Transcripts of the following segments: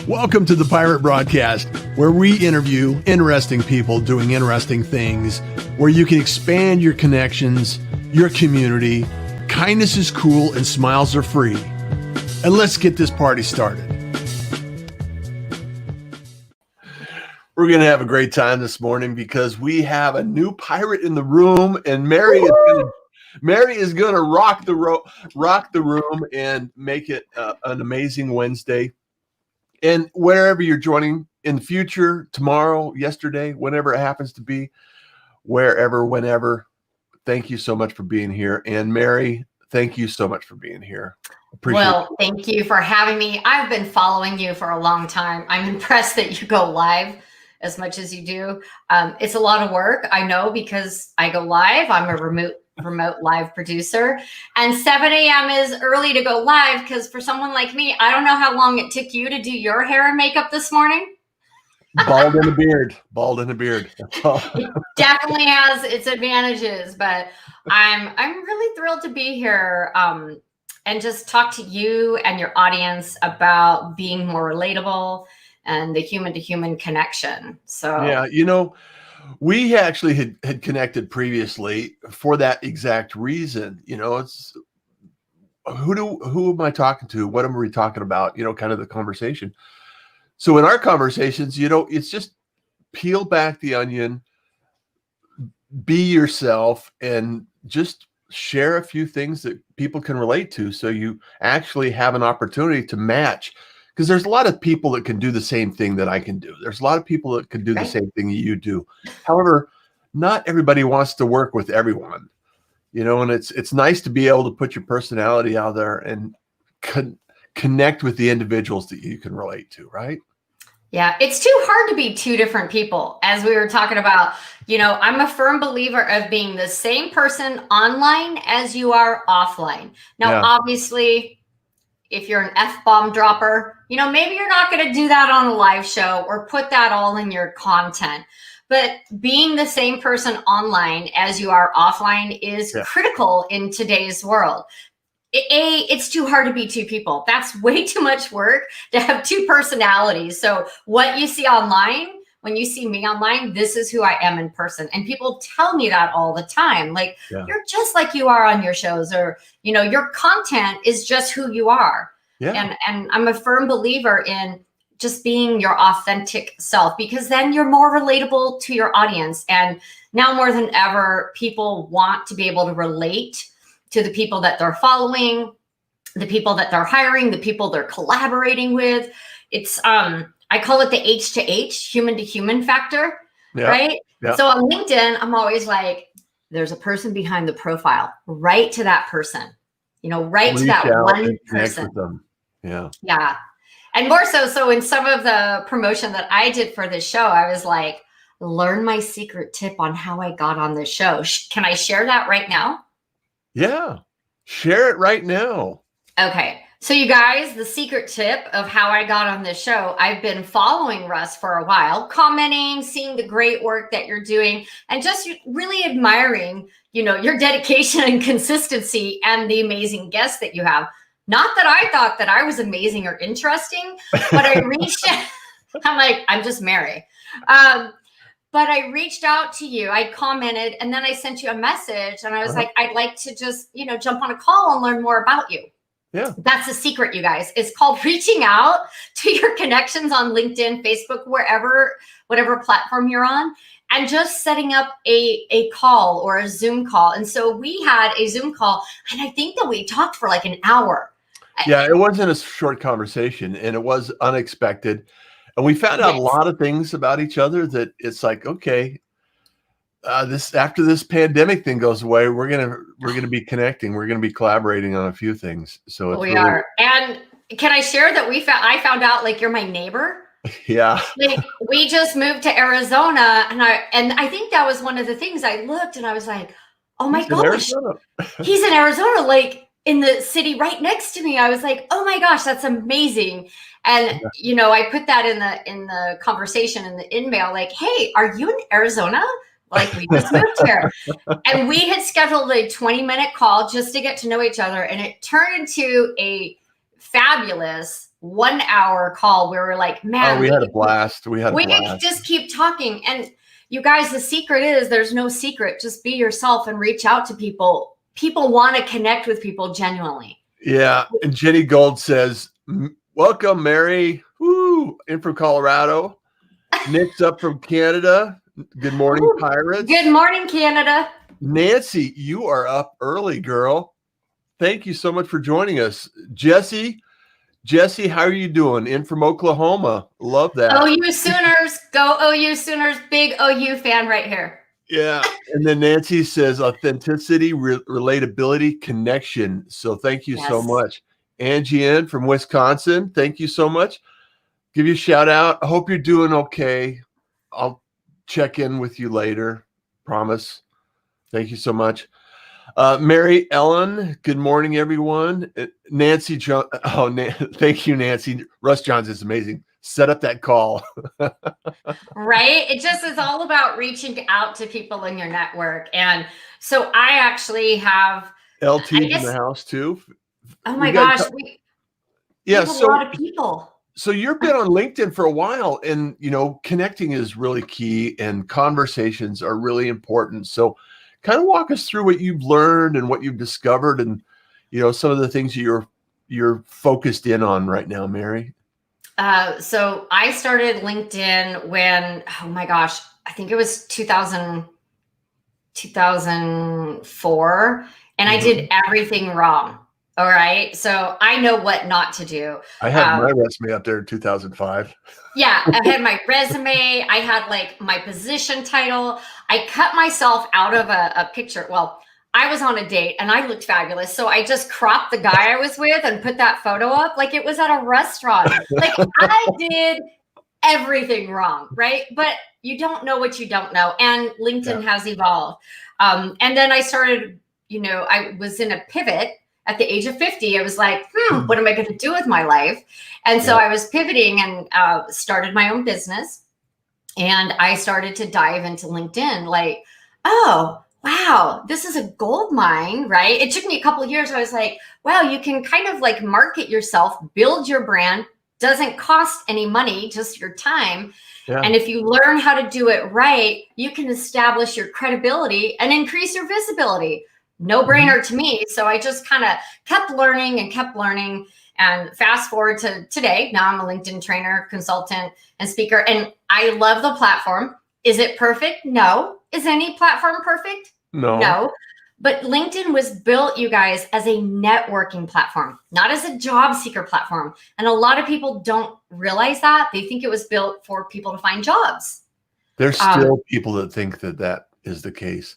Welcome to the Pirate Broadcast, where we interview interesting people doing interesting things, where you can expand your connections, your community. Kindness is cool and smiles are free. And let's get this party started. We're going to have a great time this morning because we have a new pirate in the room, and Mary is going to rock the room and make it an amazing Wednesday. And wherever you're joining in the future, tomorrow, yesterday, whenever it happens to be, whenever, thank you so much for being here. And Mary, thank you so much for being here. Thank you for having me. I've been following you for a long time. I'm impressed that you go live as much as you do. It's a lot of work, I know, because I go live. I'm a remote live producer, and 7 a.m. is early to go live because for someone like me, I don't know how long it took you to do your hair and makeup this morning. Bald in a beard. It definitely has its advantages, but I'm really thrilled to be here and just talk to you and your audience about being more relatable and the human to human connection. So yeah, we actually had connected previously for that exact reason. It's who am I talking to? What am we talking about? Kind of the conversation. So in our conversations, it's just peel back the onion, be yourself, and just share a few things that people can relate to. So you actually have an opportunity to match. Because there's a lot of people that can do the same thing that I can do. There's a lot of people that can do the same thing you do. However, not everybody wants to work with everyone, and it's nice to be able to put your personality out there and connect with the individuals that you can relate to, right? Yeah, it's too hard to be two different people. As we were talking about, I'm a firm believer of being the same person online as you are offline. Now, obviously, if you're an F-bomb dropper, maybe you're not going to do that on a live show or put that all in your content. But being the same person online as you are offline is critical in today's world. It's too hard to be two people. That's way too much work to have two personalities. So what you see online, when you see me online, this is who I am in person. And people tell me that all the time. Like, you're just like you are on your shows, or, your content is just who you are. Yeah. And I'm a firm believer in just being your authentic self, because then you're more relatable to your audience. And now more than ever, people want to be able to relate to the people that they're following, the people that they're hiring, the people they're collaborating with. It's, I call it the H to H, human to human factor, right? Yeah. So on LinkedIn, I'm always like, there's a person behind the profile. Write to that person, write to that one person. Yeah. Yeah. And more so in some of the promotion that I did for this show, I was like, learn my secret tip on how I got on this show. Can I share that right now? Yeah. Share it right now. Okay. So you guys, the secret tip of how I got on this show, I've been following Russ for a while, commenting, seeing the great work that you're doing, and just really admiring, your dedication and consistency and the amazing guests that you have. Not that I thought that I was amazing or interesting, but I reached out. I'm like, I'm just Mary. But I reached out to you, I commented, and then I sent you a message, and I was like, I'd like to just, jump on a call and learn more about you. Yeah. That's the secret, you guys. It's called reaching out to your connections on LinkedIn, Facebook, whatever platform you're on, and just setting up a call or a Zoom call. And so we had a Zoom call, and I think that we talked for like an hour. Yeah, it wasn't a short conversation, and it was unexpected. And we found out a lot of things about each other that it's like, okay, after this pandemic thing goes away, we're gonna be connecting. We're gonna be collaborating on a few things. So we are. And can I share that I found out like you're my neighbor? Yeah. Like, we just moved to Arizona, and I think that was one of the things I looked and I was like, oh my gosh, he's in Arizona, like in the city right next to me. I was like, oh my gosh, that's amazing. And, I put that in the conversation in the email, like, hey, are you in Arizona? Like, we just moved here. And we had scheduled a 20-minute call just to get to know each other. And it turned into a fabulous 1 hour call. We were like, man, we had a blast. We could just keep talking. And you guys, the secret is there's no secret. Just be yourself and reach out to people. People want to connect with people genuinely. Yeah. And Jenny Gold says, welcome, Mary. Woo, in from Colorado. Nick's up from Canada. Good morning, Pirates. Good morning, Canada. Nancy, you are up early, girl. Thank you so much for joining us. Jesse, how are you doing? In from Oklahoma. Love that. OU Sooners. Go OU Sooners. Big OU fan right here. Yeah. And then Nancy says authenticity, relatability, connection. So thank you so much. Angie in from Wisconsin. Thank you so much. Give you a shout out. I hope you're doing okay. I'll check in with you later. Promise. Thank you so much. Mary Ellen, good morning, everyone. Nancy, thank you, Nancy. Russ Johns is amazing. Set up that call. Right? It just is all about reaching out to people in your network. And so I actually have LT in the house too. Oh my gosh. We have a lot of people. So you've been on LinkedIn for a while, and connecting is really key, and conversations are really important. So kind of walk us through what you've learned and what you've discovered, and some of the things you're focused in on right now, Mary. So I started LinkedIn when, oh my gosh, I think it was 2004, and I did everything wrong. All right. So I know what not to do. I had my resume up there in 2005. Yeah. I had my resume. I had like my position title. I cut myself out of a picture. Well, I was on a date and I looked fabulous. So I just cropped the guy I was with and put that photo up like it was at a restaurant. Like I did everything wrong. Right. But you don't know what you don't know. And LinkedIn has evolved. And then I started, I was in a pivot. At the age of 50, I was like, what am I going to do with my life? And so I was pivoting and started my own business. And I started to dive into LinkedIn like, oh, wow, this is a gold mine, right? It took me a couple of years. I was like, wow, you can kind of like market yourself, build your brand. Doesn't cost any money, just your time. Yeah. And if you learn how to do it right, you can establish your credibility and increase your visibility. No brainer to me. So I just kind of kept learning. And fast forward to today. Now I'm a LinkedIn trainer, consultant, and speaker. And I love the platform. Is it perfect? No. Is any platform perfect? No. But LinkedIn was built, you guys, as a networking platform, not as a job seeker platform. And a lot of people don't realize that. They think it was built for people to find jobs. There's still people that think that is the case.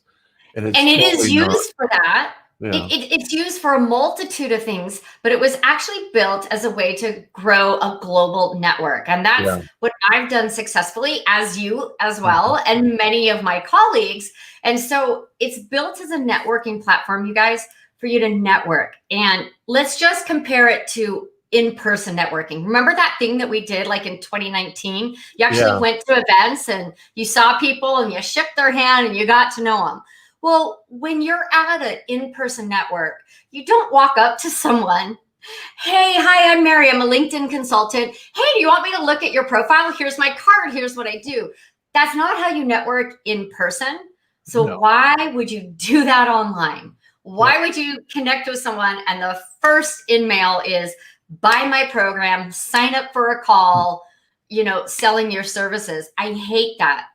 And it is used for that. Yeah. It's used for a multitude of things, but it was actually built as a way to grow a global network. And that's what I've done successfully, as you as well, and many of my colleagues. And so it's built as a networking platform, you guys, for you to network. And let's just compare it to in-person networking. Remember that thing that we did like in 2019? You actually went to events and you saw people and you shook their hand and you got to know them. Well, when you're at an in-person network, you don't walk up to someone. Hey, hi, I'm Mary. I'm a LinkedIn consultant. Hey, do you want me to look at your profile? Here's my card. Here's what I do. That's not how you network in person. So why would you do that online? Why would you connect with someone and the first in-mail is buy my program, sign up for a call, selling your services? I hate that.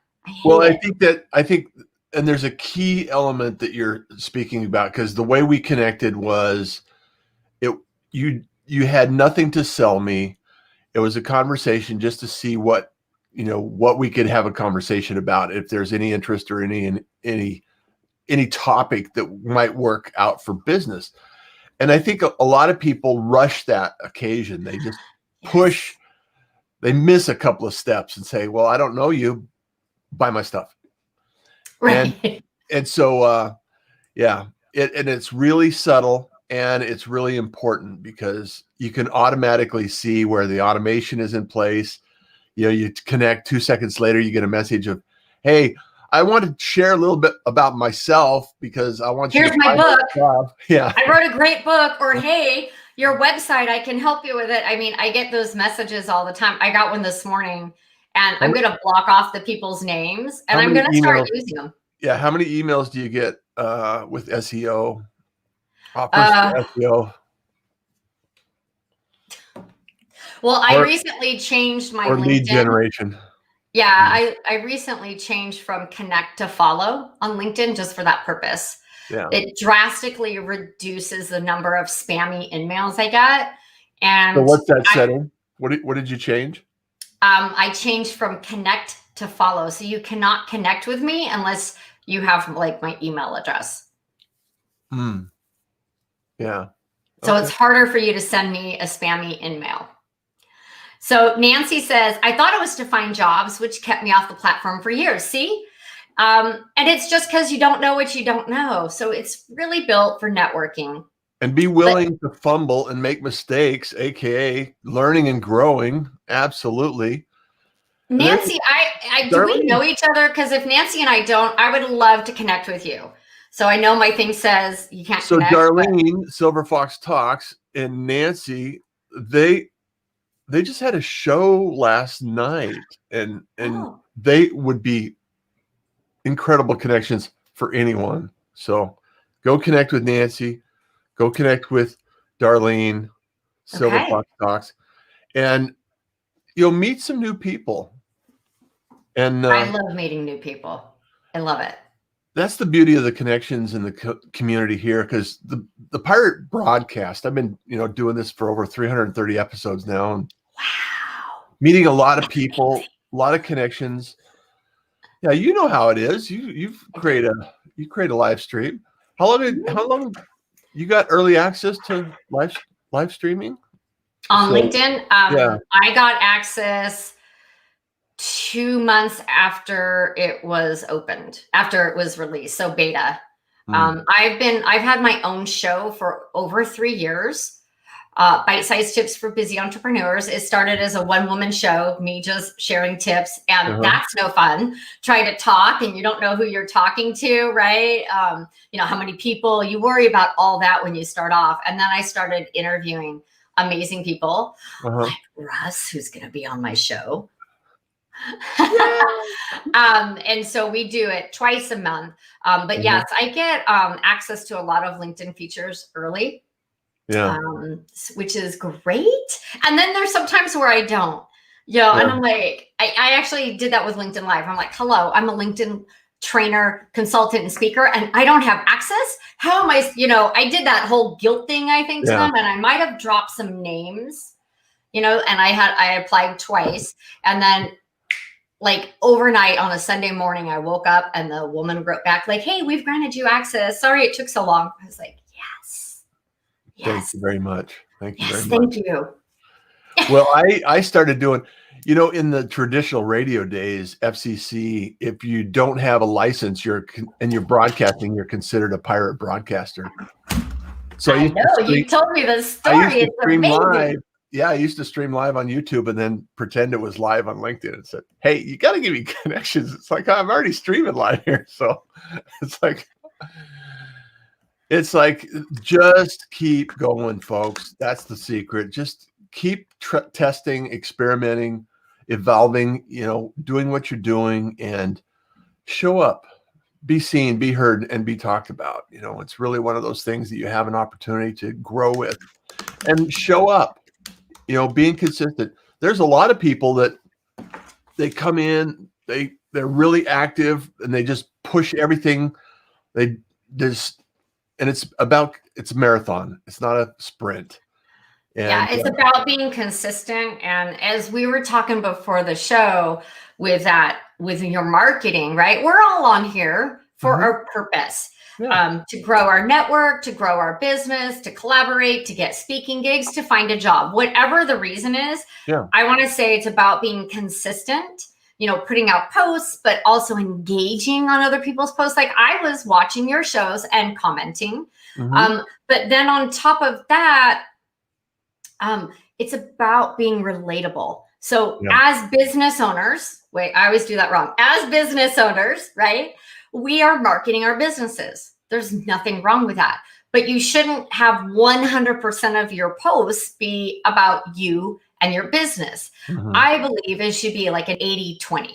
I think and there's a key element that you're speaking about, because the way we connected was you had nothing to sell me. It was a conversation just to see what we could have a conversation about, if there's any interest or any topic that might work out for business. And I think a lot of people rush that occasion. They just push, they miss a couple of steps and say, well, I don't know you, buy my stuff. Right. And so, it's really subtle and it's really important, because you can automatically see where the automation is in place. You connect 2 seconds later, you get a message of, hey, I want to share a little bit about myself because I want you to buy my book. Yeah. I wrote a great book. Or, hey, Your website, I can help you with it. I mean, I get those messages all the time. I got one this morning, and I'm going to block off the people's names, and I'm going to start using them. Yeah. How many emails do you get with SEO? Offers for SEO? Well, I recently changed my LinkedIn. Lead generation. Yeah, I recently changed from connect to follow on LinkedIn just for that purpose. Yeah. It drastically reduces the number of spammy emails I get. And so what's that setting? What did you change? I changed from connect to follow. So you cannot connect with me unless you have like my email address. Yeah. So it's harder for you to send me a spammy email. So Nancy says, I thought it was to find jobs, which kept me off the platform for years. See? And it's just because you don't know what you don't know. So it's really built for networking. And be willing to fumble and make mistakes, AKA learning and growing. Absolutely. Nancy, do we know each other? Because if Nancy and I don't, I would love to connect with you. So I know my thing says you can't connect. So Darlene, Silver Fox Talks, and Nancy, they just had a show last night, and they would be incredible connections for anyone. So go connect with Nancy, go connect with Darlene, Silver Fox Talks, and you'll meet some new people. And I love meeting new people. I love it. That's the beauty of the connections in the community here, because the pirate broadcast, I've been doing this for over 330 episodes now, and meeting a lot of people, a lot of connections. Yeah, you know how it is. You create a live stream. How long you got early access to live streaming on LinkedIn? I got access 2 months after it was opened, after it was released. So beta. I've had my own show for over 3 years. Bite-sized tips for busy entrepreneurs. It started as a one-woman show, me just sharing tips, and that's no fun. Try to talk and you don't know who you're talking to, right? How many people, you worry about all that when you start off. And then I started interviewing amazing people like Russ, who's going to be on my show. And so we do it twice a month. But yes, I get access to a lot of LinkedIn features early. Yeah. Which is great. And then there's sometimes where I don't, and I'm like, I actually did that with LinkedIn Live. I'm like, hello, I'm a LinkedIn trainer, consultant, and speaker, and I don't have access. How am I, I did that whole guilt thing, I think, to them, and I might have dropped some names, and I applied twice. And then like overnight on a Sunday morning, I woke up and the woman wrote back like, hey, we've granted you access. Sorry it took so long. I was like, Thank you very much. Thank you very much. Thank you. Well, I started doing, in the traditional radio days, FCC, if you don't have a license, you're broadcasting, you're considered a pirate broadcaster. So I know you told me the story. I used to stream live. Yeah, I used to stream live on YouTube and then pretend it was live on LinkedIn and said, hey, you got to give me connections. It's like, I'm already streaming live here. So it's like, just keep going, folks. That's the secret. Just keep testing, experimenting, evolving, doing what you're doing, and show up, be seen, be heard, and be talked about. It's really one of those things that you have an opportunity to grow with, and show up, being consistent. There's a lot of people that they come in, they're really active and they just push everything. And it's a marathon. It's not a sprint. And, it's about being consistent. And as we were talking before the show with your marketing, right? We're all on here for our purpose, to grow our network, to grow our business, to collaborate, to get speaking gigs, to find a job, whatever the reason is. I want to say it's about being consistent, putting out posts, but also engaging on other people's posts. Like I was watching your shows and commenting. But then on top of that, it's about being relatable. So as business owners, I always do that wrong. As business owners, right? We are marketing our businesses. There's nothing wrong with that. but you shouldn't have 100% of your posts be about you and your business. I believe it should be like an 80-20.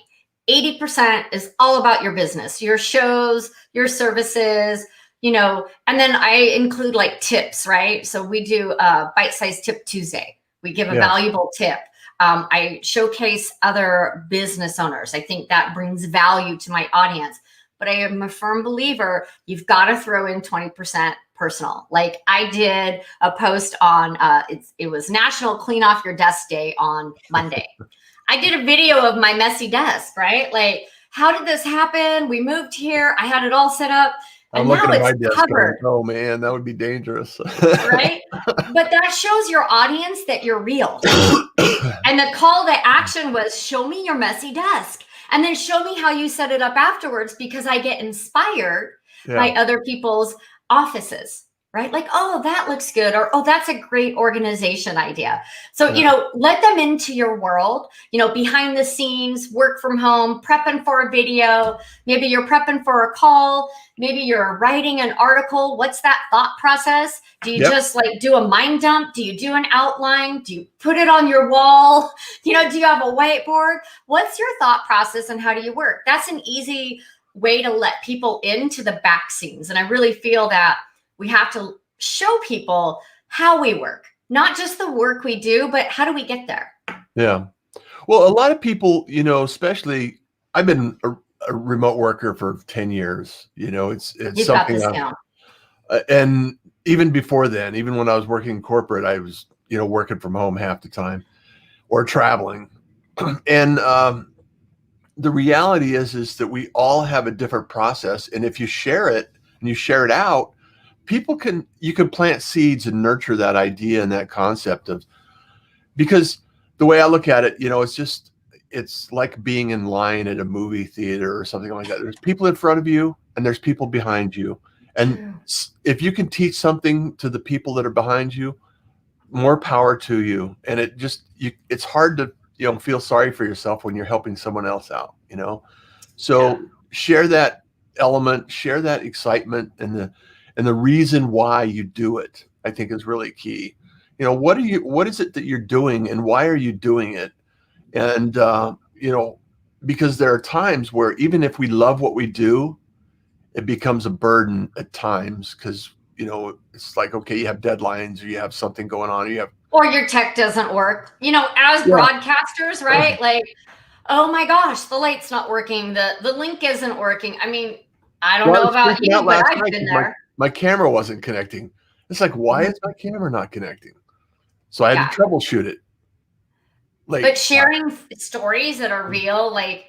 80% is all about your business, your shows, your services, you know, and then I include like tips, right? So we do a bite-sized tip Tuesday. We give a valuable tip. I showcase other business owners. I think that brings value to my audience. But I am a firm believer, you've got to throw in 20% personal. Like I did a post on, it was National Clean Off Your Desk Day on Monday. I did a video of my messy desk, right? Like, how did this happen? We moved here. I had it all set up. And I'm now looking at my it's desk covered. going, oh man, that would be dangerous. Right? But that shows your audience that you're real. And the call to action was show me your messy desk and then show me how you set it up afterwards, because I get inspired by other people's offices, right? Like, oh, that looks good. Or, oh, that's a great organization idea. So, you know, let them into your world, you know, behind the scenes, work from home, prepping for a video. Maybe you're prepping for a call. Maybe you're writing an article. What's that thought process? Do you just like do a mind dump? Do you do an outline? Do you put it on your wall? You know, do you have a whiteboard? What's your thought process and how do you work? That's an easy way to let people into the back scenes. And I really feel that we have to show people how we work, not just the work we do, but how do we get there? Yeah. Well, a lot of people, you know, especially I've been a remote worker for 10 years. You know, it's You've something got this down. And even before then, even when I was working in corporate, I was, you know, working from home half the time or traveling. And the reality is that we all have a different process. And if you share it and you share it out, you can plant seeds and nurture that idea and that concept of, because the way I look at it, you know, it's like being in line at a movie theater or something like that. There's people in front of you and there's people behind you. And if you can teach something to the people that are behind you, more power to you. And it's hard to, you know, feel sorry for yourself when you're helping someone else out, you know? So share that element, share that excitement and the reason why you do it, I think is really key. You know, what is it that you're doing and why are you doing it? And, you know, because there are times where even if we love what we do, it becomes a burden at times because, you know, it's like, okay, you have deadlines or you have something going on, or your tech doesn't work, you know, as broadcasters, right? Like, oh my gosh, the light's not working. The link isn't working. I mean, I don't know about you, but I've been there. My camera wasn't connecting. It's like, why is my camera not connecting? So I had to troubleshoot it. But sharing stories that are real, like,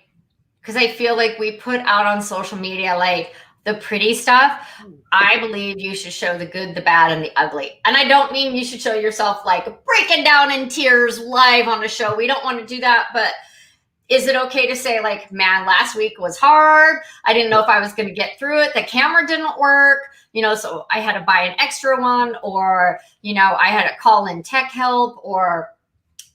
because I feel like we put out on social media, like the pretty stuff. I believe you should show the good, the bad, and the ugly. And I don't mean you should show yourself like breaking down in tears live on a show. We don't want to do that. But is it okay to say like, man, last week was hard. I didn't know if I was going to get through it. The camera didn't work, you know, so I had to buy an extra one, or, you know, I had to call in tech help, or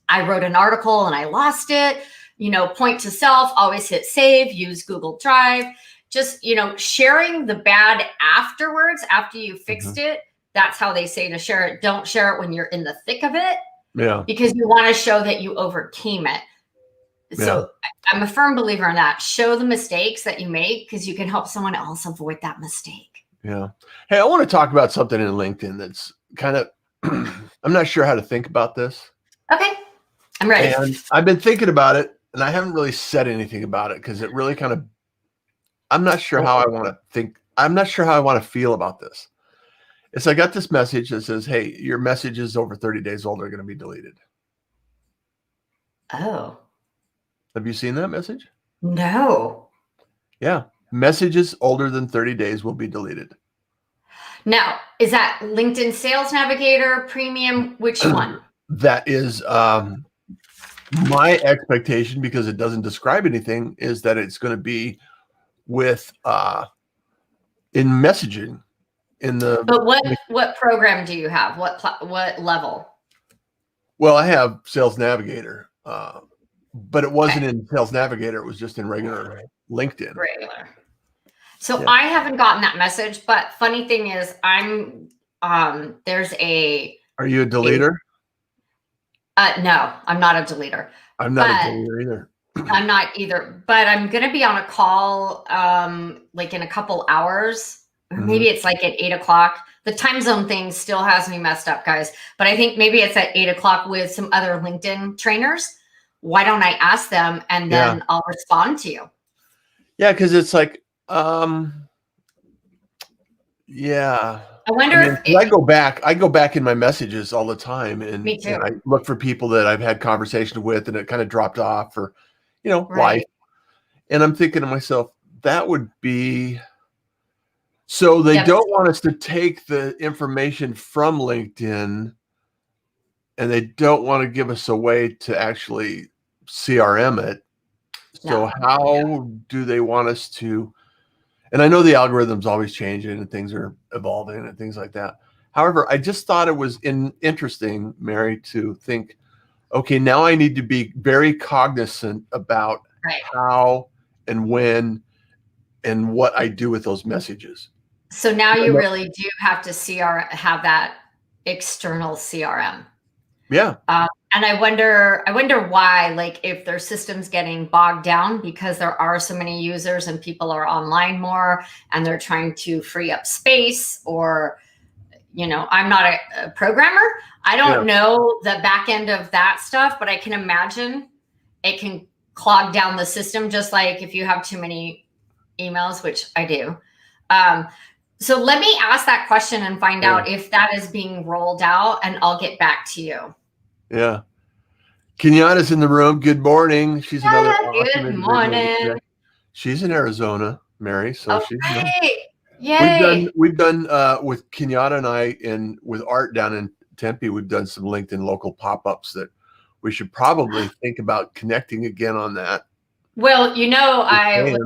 I wrote an article and I lost it. You know, point to self, always hit save, use Google Drive. Just, you know, sharing the bad afterwards, after you fixed it. That's how they say to share it. Don't share it when you're in the thick of it. Yeah. Because you want to show that you overcame it. So I'm a firm believer in that. Show the mistakes that you make because you can help someone else avoid that mistake. Yeah. Hey, I want to talk about something in LinkedIn that's kind of, I'm not sure how to think about this. Okay. I'm ready. And I've been thinking about it and I haven't really said anything about it because it really kind of, I'm not sure how I want to think. I'm not sure how I want to feel about this. I got this message that says, hey, your messages over 30 days old are going to be deleted. Oh. Have you seen that message? No. Yeah. Messages older than 30 days will be deleted. Now, is that LinkedIn Sales Navigator, Premium? Which one? That is my expectation, because it doesn't describe anything, is that it's going to be with in messaging in the. But what program do you have? What level? Well, I have Sales Navigator, but it wasn't in Sales Navigator. It was just in regular LinkedIn. Regular. So I haven't gotten that message, but funny thing is I'm there's a. Are you a deleter? No, I'm not a deleter. I'm not a deleter either. I'm not either, but I'm going to be on a call like in a couple hours. Or maybe it's like at 8 o'clock. The time zone thing still has me messed up, guys. But I think maybe it's at 8 o'clock with some other LinkedIn trainers. Why don't I ask them and then I'll respond to you? Yeah, because it's like, yeah. I wonder if I go back in my messages all the time, and, me too. and I look for people that I've had conversation with, and it kind of dropped off for, life. Right. And I'm thinking to myself, that would be. So they don't want us to take the information from LinkedIn, and they don't want to give us a way to actually CRM it. So how do they want us to? And I know the algorithm's always changing and things are evolving and things like that. However, I just thought it was interesting, Mary, to think, okay, now I need to be very cognizant about how and when and what I do with those messages. So now you really do have to have that external CRM. Yeah. And I wonder why, like if their system's getting bogged down because there are so many users and people are online more and they're trying to free up space, or, I'm not a programmer. I don't know the back end of that stuff, but I can imagine it can clog down the system, just like if you have too many emails, which I do. So let me ask that question and find out if that is being rolled out, and I'll get back to you. Yeah. Kenyatta's in the room. Good morning. She's another awesome good morning. She's in Arizona, Mary. So she's Yay. We've done with Kenyatta and I, and with Art down in Tempe, we've done some LinkedIn local pop-ups that we should probably think about connecting again on that. Well, I was a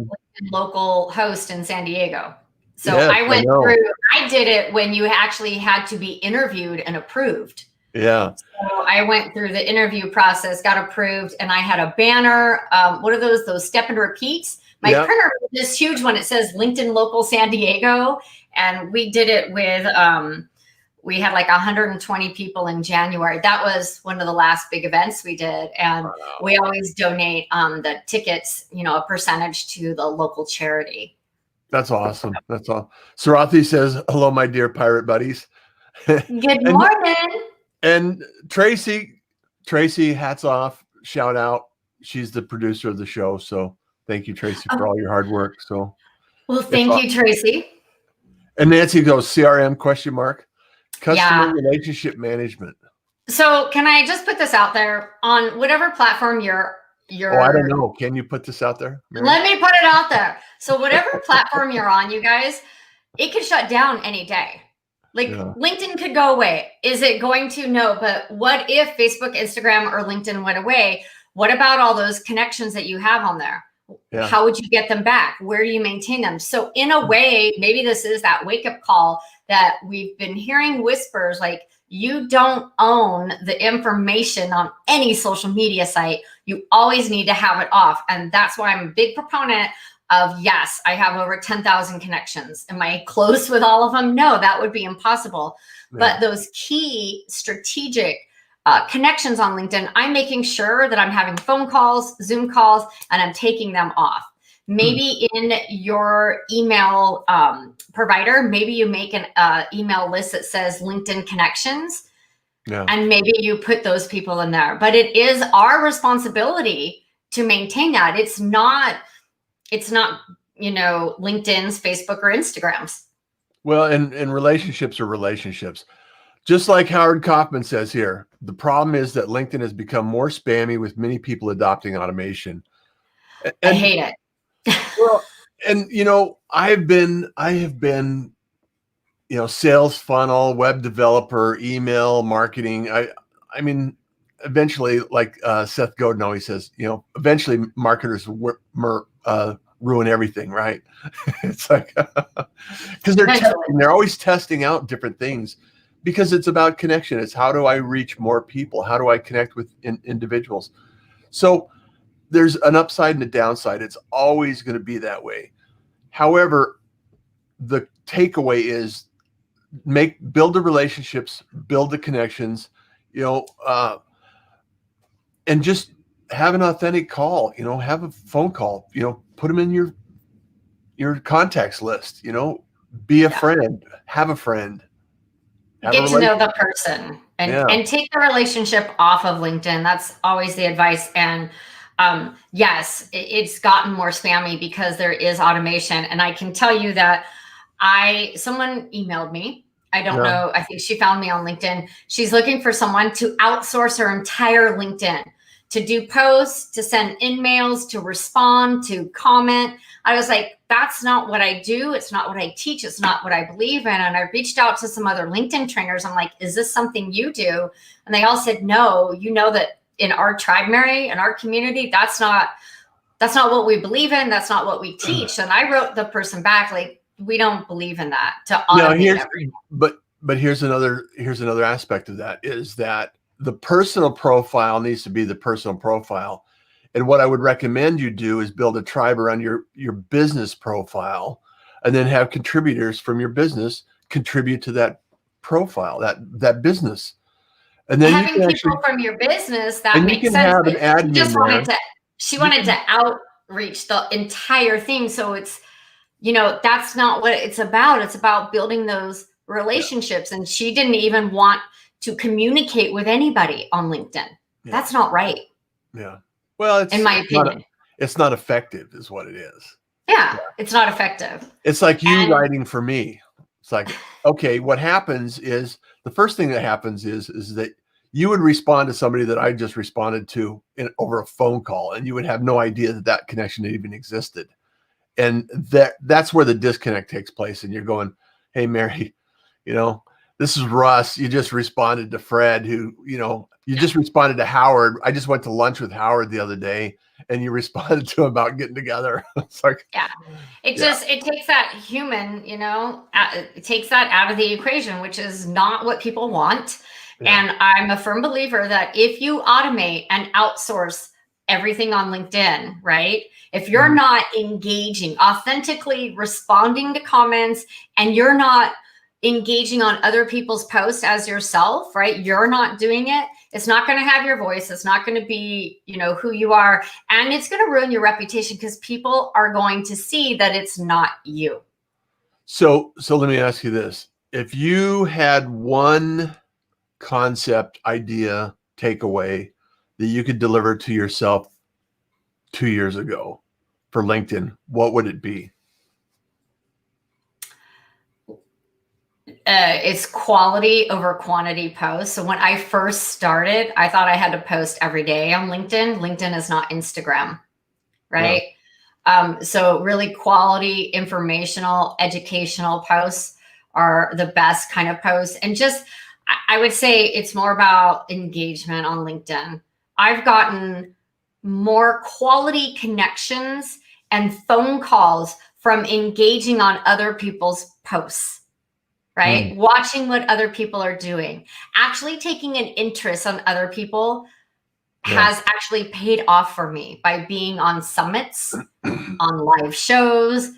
local host in San Diego. So I went through, I did it when you actually had to be interviewed and approved. Yeah. So I went through the interview process, got approved, and I had a banner. What are those step and repeats? My printer was this huge one. It says LinkedIn Local San Diego. And we did it with, we had like 120 people in January. That was one of the last big events we did. And we always donate the tickets, a percentage to the local charity. That's awesome. That's all. Sarathi says, hello, my dear pirate buddies. Good morning. And Tracy, hats off, shout out. She's the producer of the show. So thank you, Tracy, for all your hard work. So, well, thank you, Tracy. And Nancy goes, CRM ? Customer relationship management. So can I just put this out there on whatever platform you're I don't know. Can you put this out there, Mary? Let me put it out there. So whatever platform you're on, you guys, it could shut down any day. Like LinkedIn could go away. Is it going to? No. But what if Facebook, Instagram, or LinkedIn went away? What about all those connections that you have on there? Yeah. How would you get them back? Where do you maintain them? So in a way, maybe this is that wake-up call that we've been hearing whispers, like you don't own the information on any social media site. You always need to have it off. And that's why I'm a big proponent of, yes, I have over 10,000 connections. Am I close with all of them? No, that would be impossible. Yeah. But those key strategic connections on LinkedIn, I'm making sure that I'm having phone calls, Zoom calls, and I'm taking them off. Maybe in your email provider, maybe you make an email list that says LinkedIn connections, and maybe you put those people in there. But it is our responsibility to maintain that. It's not, LinkedIn's, Facebook, or Instagram's. Well, and relationships are relationships. Just like Howard Kaufman says here, the problem is that LinkedIn has become more spammy with many people adopting automation. And, I hate it. Well, and I have been, sales funnel, web developer, email marketing. I mean, eventually, like Seth Godin always says, eventually marketers ruin everything, right? It's like, because they're always testing out different things, because it's about connection. It's how do I reach more people? How do I connect with individuals? So there's an upside and a downside. It's always going to be that way. However, the takeaway is build the relationships, build the connections, and just have an authentic call, have a phone call, put them in your contacts list, be a friend, have a friend. Get to know the person and take the relationship off of LinkedIn. That's always the advice. And yes, it's gotten more spammy because there is automation. And I can tell you that someone emailed me. I don't know. I think she found me on LinkedIn. She's looking for someone to outsource her entire LinkedIn, to do posts, to send in-mails, to respond, to comment. I was like, that's not what I do. It's not what I teach. It's not what I believe in. And I reached out to some other LinkedIn trainers. I'm like, is this something you do? And they all said, no, you know that in our tribe, Mary, in our community, that's not what we believe in. That's not what we teach. And I wrote the person back, like, we don't believe in that, to automate everything. But here's another aspect of that, is that the personal profile needs to be the personal profile. And what I would recommend you do is build a tribe around your business profile, and then have contributors from your business contribute to that profile, that business. And then having people from your business, that makes sense. Have an admin she wanted to outreach the entire thing. So it's, that's not what it's about. It's about building those relationships. And she didn't even want to communicate with anybody on LinkedIn. That's not right. Yeah. Well, in my opinion, it's not effective is what it is. Yeah. It's not effective. It's like you writing for me. It's like, okay, what happens is, the first thing that happens is that you would respond to somebody that I just responded to over a phone call, and you would have no idea that connection even existed. And that's where the disconnect takes place. And you're going, hey, Mary, this is Russ. You just responded to Fred, who, you just responded to Howard. I just went to lunch with Howard the other day, and you responded to him about getting together. It's like, it takes that human, it takes that out of the equation, which is not what people want. And I'm a firm believer that if you automate and outsource everything on LinkedIn, right? If you're not engaging, authentically responding to comments, and you're not engaging on other people's posts as yourself, right? You're not doing it. It's not going to have your voice. It's not going to be, who you are. And it's going to ruin your reputation, because people are going to see that it's not you. So let me ask you this. If you had one concept, idea, takeaway that you could deliver to yourself 2 years ago for LinkedIn, what would it be? It's quality over quantity posts. So when I first started, I thought I had to post every day on LinkedIn. LinkedIn is not Instagram, right? So really quality, informational, educational posts are the best kind of posts. And just, I would say it's more about engagement on LinkedIn. I've gotten more quality connections and phone calls from engaging on other people's posts, right? Watching what other people are doing, actually taking an interest on other people has actually paid off for me by being on summits, on live shows,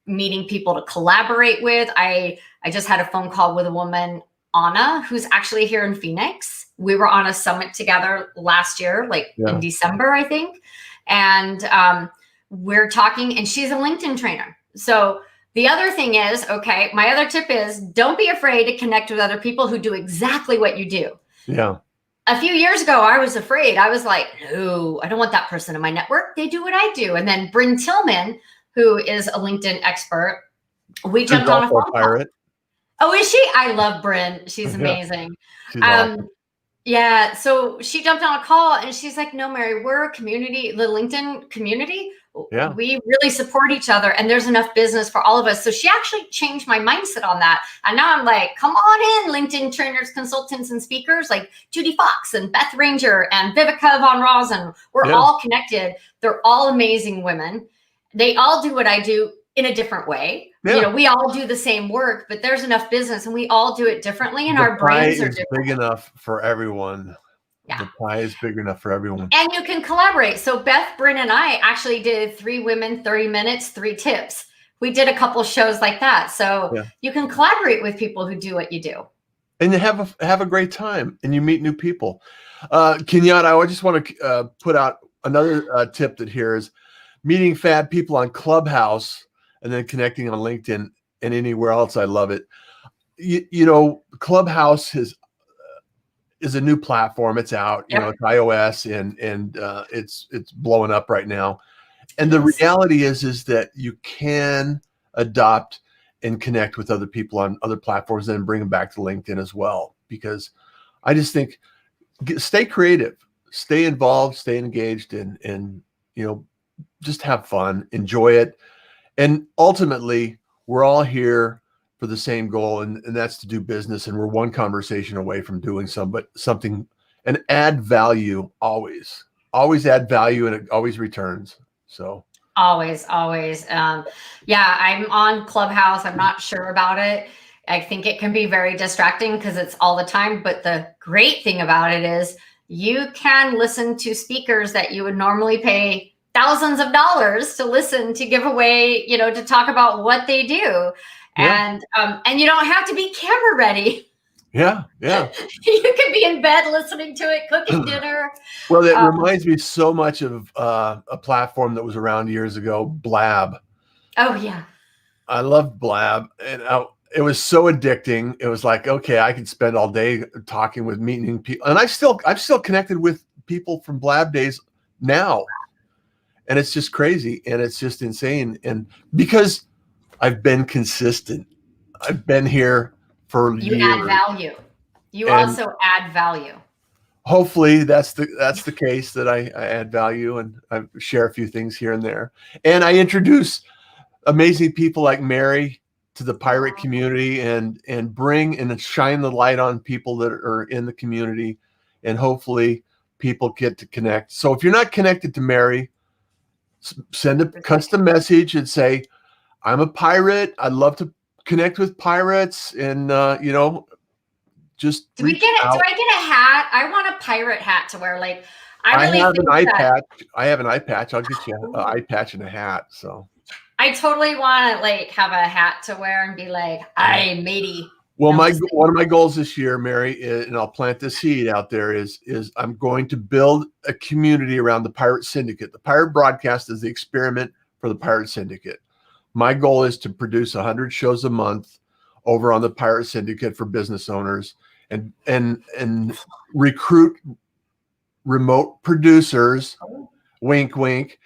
meeting people to collaborate with. I just had a phone call with a woman, Anna, who's actually here in Phoenix. We were on a summit together last year, in December, I think. And we're talking, and she's a LinkedIn trainer. So the other thing is, my other tip is, don't be afraid to connect with other people who do exactly what you do. Yeah. A few years ago, I was afraid. I was like, no, I don't want that person in my network. They do what I do. And then Bryn Tillman, who is a LinkedIn expert, we jumped on a phone call. Oh, is she? I love Bryn. She's amazing. She's awesome. Yeah. So she jumped on a call, and she's like, no, Mary, we're a community, the LinkedIn community. Yeah. We really support each other, and there's enough business for all of us. So she actually changed my mindset on that. And now I'm like, come on in, LinkedIn trainers, consultants, and speakers like Judy Fox and Beth Ranger and Vivica Von Rosen. We're all connected. They're all amazing women. They all do what I do in a different way. Yeah. We all do the same work, but there's enough business, and we all do it differently, and our brains are different. Big enough for everyone. Yeah. The pie is big enough for everyone. And you can collaborate. So Beth, Bryn, and I actually did 3 women, 30 minutes, 3 tips. we did a couple shows like that. So Yeah. you can collaborate with people who do what you do. And you have a great time, and you meet new people. Kenyatta, I just want to put out another tip that here is meeting fab people on Clubhouse and then connecting on LinkedIn and anywhere else. I love it. You know, Clubhouse is a new platform. It's out, you know, it's iOS and it's blowing up right now. And the reality is that you can adopt and connect with other people on other platforms and then bring them back to LinkedIn as well. Because I just think stay creative, stay involved, stay engaged, and you know, just have fun, enjoy it. And ultimately, we're all here for the same goal, and that's to do business. And we're one conversation away from doing something and add value always. Always add value, and it always returns. So always. Yeah, I'm on Clubhouse. I'm not sure about it. I think it can be very distracting because it's all the time. But the great thing about it is you can listen to speakers that you would normally pay thousands of dollars to listen to, give away, you know, to talk about what they do. Yeah. And you don't have to be camera ready. Yeah. You could be in bed listening to it, cooking dinner. Well, it reminds me so much of a platform that was around years ago, Blab. Oh, yeah. I loved Blab. And it was so addicting. It was like, okay, I could spend all day talking with meeting people. And I'm still connected with people from Blab days now. And it's just crazy. And it's just insane. And because I've been consistent, I've been here for years. You add value. You also add value. Hopefully that's the case, that I add value and I share a few things here and there. And I introduce amazing people like Mary to the pirate community and bring and shine the light on people that are in the community, and hopefully people get to connect. So if you're not connected to Mary, send a custom message and say, I'm a pirate. I'd love to connect with pirates. And, you know, just do I get a hat? I want a pirate hat to wear. Like, I have an eye patch. I have an eye patch. I'll get you an eye patch and a hat. So I totally want to like have a hat to wear and be like, "Aye, matey." Well, one of my goals this year, Mary, is, and I'll plant the seed out there, is I'm going to build a community around the Pirate Syndicate. The Pirate Broadcast is the experiment for the Pirate Syndicate. My goal is to produce 100 shows a month over on the Pirate Syndicate for business owners, and recruit remote producers, wink, wink,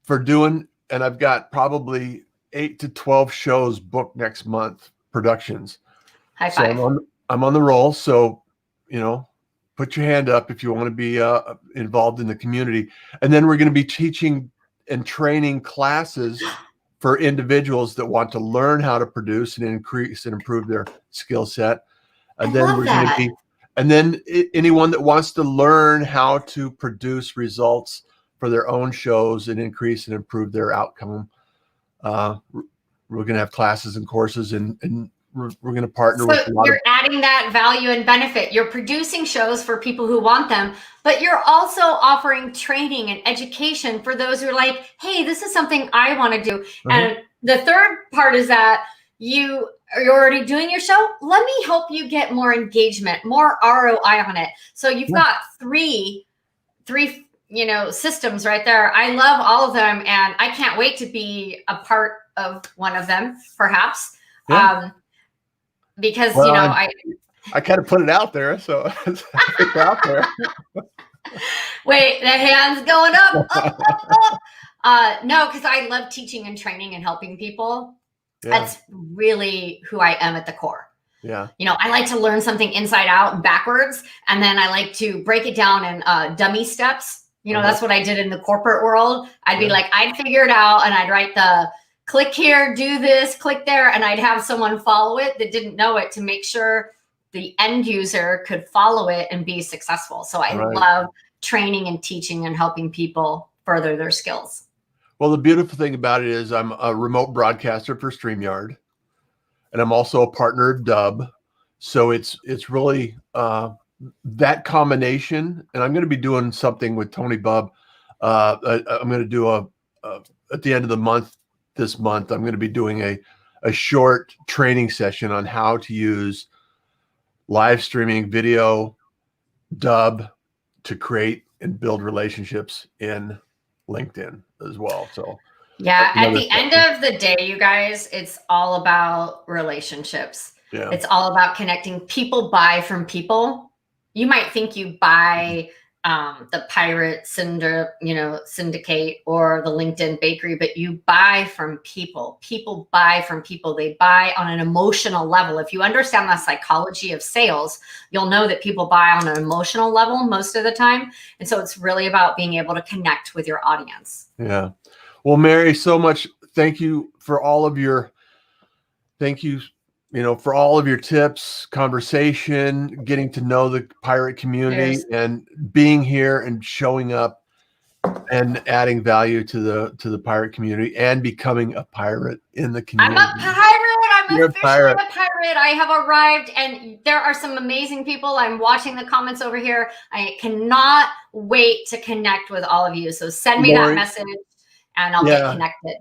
for doing. And I've got probably 8 to 12 shows booked next month, productions. High five. So I'm on the roll. So, you know, put your hand up if you want to be involved in the community. And then we're going to be teaching and training classes for individuals that want to learn how to produce and increase and improve their skill set. And then we're going to be, and then anyone that wants to learn how to produce results for their own shows and increase and improve their outcome, we're going to have classes and courses, and we're going to partner with a lot. You're adding that value and benefit. You're producing shows for people who want them, but you're also offering training and education for those who are like, hey, this is something I want to do. And the third part is that you're already doing your show. Let me help you get more engagement, more ROI on it. So you've got three, you know, systems right there. I love all of them, and I can't wait to be a part of one of them, perhaps. Because, well, you know, I kind of put it out there, so it's out there. Wait, the hand's going up. No, because I love teaching and training and helping people. Yeah. That's really who I am at the core. Yeah. You know, I like to learn something inside out and backwards, and then I like to break it down in dummy steps. You know, that's what I did in the corporate world. I'd be like, I'd figure it out, and I'd write the click here, do this, click there, and I'd have someone follow it that didn't know it to make sure the end user could follow it and be successful. So I love training and teaching and helping people further their skills. Well, the beautiful thing about it is I'm a remote broadcaster for StreamYard, and I'm also a partner of Dub. So it's really that combination. And I'm going to be doing something with Tony Bubb. I'm going to do at the end of the month, this month, I'm going to be doing a short training session on how to use live streaming video dub to create and build relationships in LinkedIn as well. So yeah, at the end of the day, you guys, it's all about relationships. Yeah. It's all about connecting. People buy from people. You might think you buy the pirate syndicate or the LinkedIn bakery, but you buy from people. People buy from people. They buy on an emotional level. If you understand the psychology of sales, you'll know that people buy on an emotional level most of the time. And so it's really about being able to connect with your audience. Yeah. Well, Mary, so much. Thank you for all of your, for all of your tips, conversation, getting to know the pirate community, and being here and showing up and adding value to the pirate community and becoming a pirate in the community. I'm a pirate. You're officially a pirate. I have arrived, and there are some amazing people. I'm watching the comments over here. I cannot wait to connect with all of you. So send me that message and I'll get connected.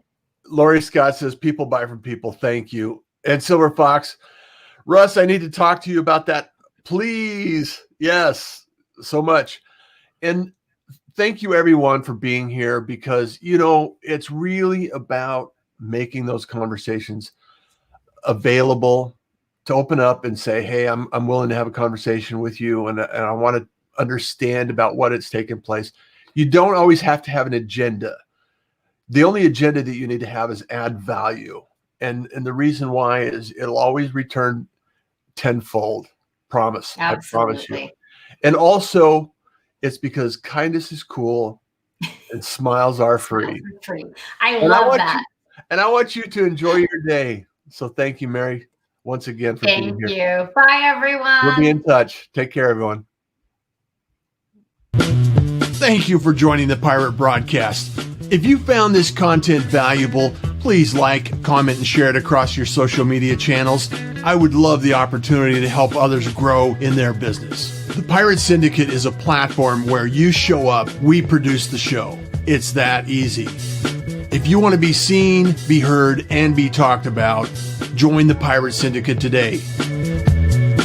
Lori Scott says, people buy from people. Thank you. And Silver Fox, Russ, I need to talk to you about that, please. Yes, so much. And thank you, everyone, for being here, because, it's really about making those conversations available to open up and say, hey, I'm willing to have a conversation with you, and I want to understand about what it's taken place. You don't always have to have an agenda. The only agenda that you need to have is add value. And the reason why is it'll always return tenfold. Promise. Absolutely. I promise you. And also, it's because kindness is cool and smiles are free. I love that. And I want you to enjoy your day. So thank you, Mary, once again for being here. Thank you. Bye, everyone. We'll be in touch. Take care, everyone. Thank you for joining the Pirate Broadcast. If you found this content valuable, please like, comment, and share it across your social media channels. I would love the opportunity to help others grow in their business. The Pirate Syndicate is a platform where you show up, we produce the show. It's that easy. If you want to be seen, be heard, and be talked about, join the Pirate Syndicate today.